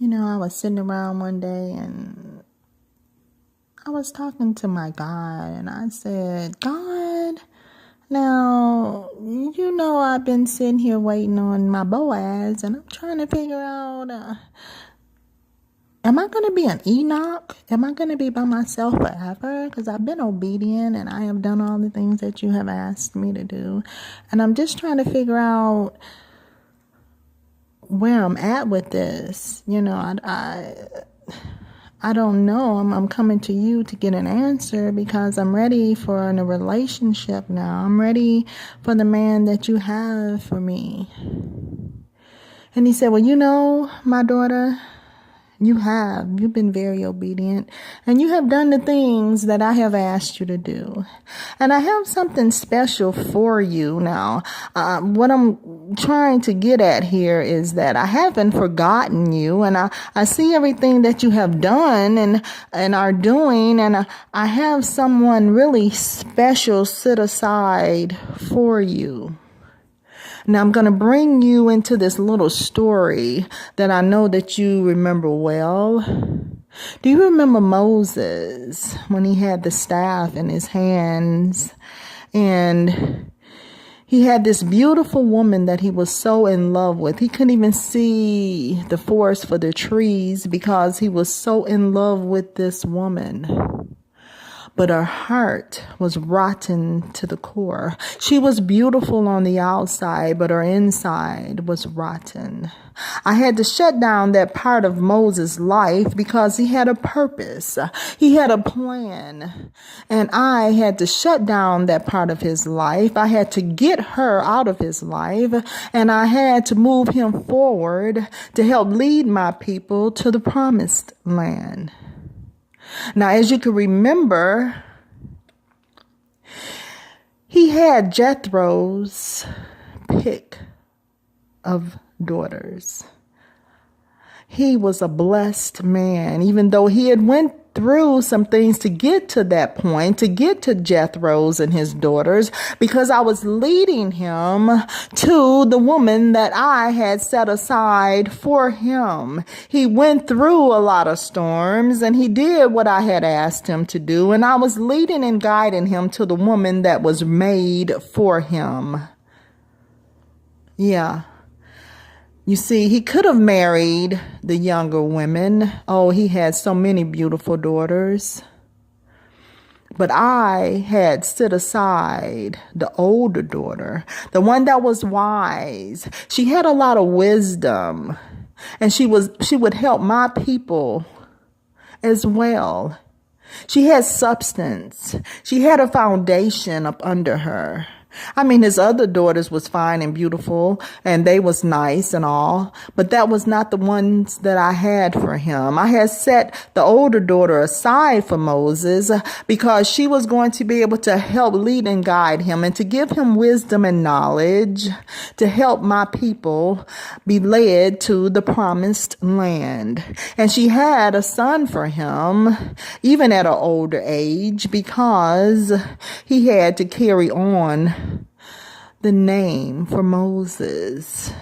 I was sitting around one day and I was talking to my God, and I said, God, now, I've been sitting here waiting on my Boaz, and I'm trying to figure out, am I going to be an Enoch? Am I going to be by myself forever? Because I've been obedient and I have done all the things that you have asked me to do. And I'm just trying to figure out where I'm at with this. I don't know. I'm coming to you to get an answer because I'm ready for a relationship now. I'm ready for the man that you have for me. And he said, well, my daughter, you've been very obedient, and you have done the things that I have asked you to do. And I have something special for you now. What I'm trying to get at here is that I haven't forgotten you, and I see everything that you have done and are doing, and I have someone really special set aside for you. Now, I'm going to bring you into this little story that I know that you remember well. Do you remember Moses when he had the staff in his hands and he had this beautiful woman that he was so in love with? He couldn't even see the forest for the trees because he was so in love with this woman. But her heart was rotten to the core. She was beautiful on the outside, but her inside was rotten. I had to shut down that part of Moses' life because he had a purpose. He had a plan. And I had to shut down that part of his life. I had to get her out of his life. And I had to move him forward to help lead my people to the promised land. Now, as you can remember, he had Jethro's pick of daughters. He was a blessed man, even though he had went through some things to get to that point, to get to Jethro's and his daughters, because I was leading him to the woman that I had set aside for him. He went through a lot of storms and he did what I had asked him to do, and I was leading and guiding him to the woman that was made for him. Yeah. You see, he could have married the younger women. Oh, he had so many beautiful daughters. But I had set aside the older daughter, the one that was wise. She had a lot of wisdom, and she would help my people as well. She had substance. She had a foundation up under her. I mean, his other daughters was fine and beautiful, and they was nice and all, but that was not the ones that I had for him. I had set the older daughter aside for Moses because she was going to be able to help lead and guide him and to give him wisdom and knowledge to help my people be led to the promised land. And she had a son for him, even at an older age, because he had to carry on the name for Moses.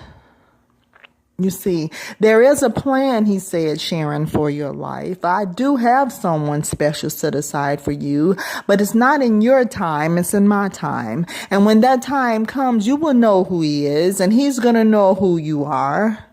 You see, there is a plan, he said, Sharon, for your life. I do have someone special set aside for you, but it's not in your time, it's in my time. And when that time comes, you will know who he is, and he's going to know who you are.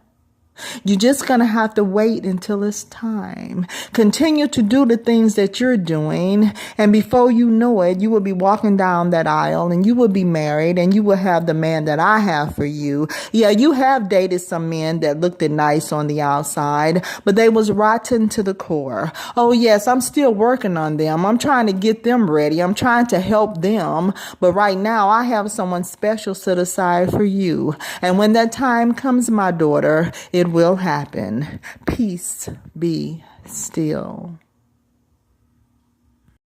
You're just going to have to wait until it's time. Continue to do the things that you're doing. And before you know it, you will be walking down that aisle and you will be married and you will have the man that I have for you. Yeah, you have dated some men that looked nice on the outside, but they was rotten to the core. Oh, yes, I'm still working on them. I'm trying to get them ready. I'm trying to help them. But right now, I have someone special set aside for you. And when that time comes, my daughter, it will happen. Peace be still.